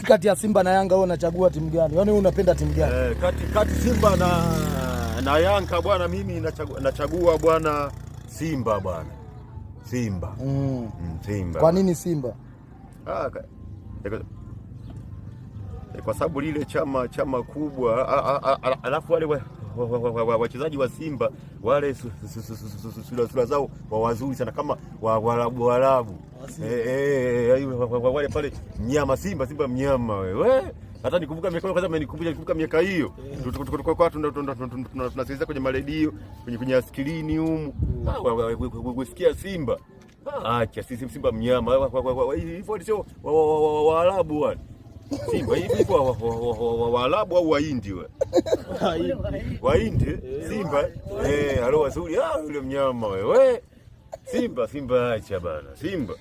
kati ya Simba na Yanga wewe unachagua timu gani? Yaani wewe unapenda timu gani? Kati Simba na Yanga bwana, mimi nachagua bwana Simba bwana. Simba. Simba. Kwa nini Simba? Kwa sababu lile chama kubwa, alafu wale wachezaji wa Simba wale sura zao wazuri sana kama Waarabu. Wale pale mnyama Simba mnyama wewe. Hata nikumbuka miaka kwanza nikumbuka miaka hiyo. Tulikuwa tunasikiliza kwenye maredio, kwenye skrini humu. Kusikia Simba. Acha sisi Simba mnyama. Hivyo sio Waarabu wale. Simba hivi kwa Waarabu au Wahindi wewe? Wahindi Simba halo wazuri yule mnyama wewe. Simba acha bana. Simba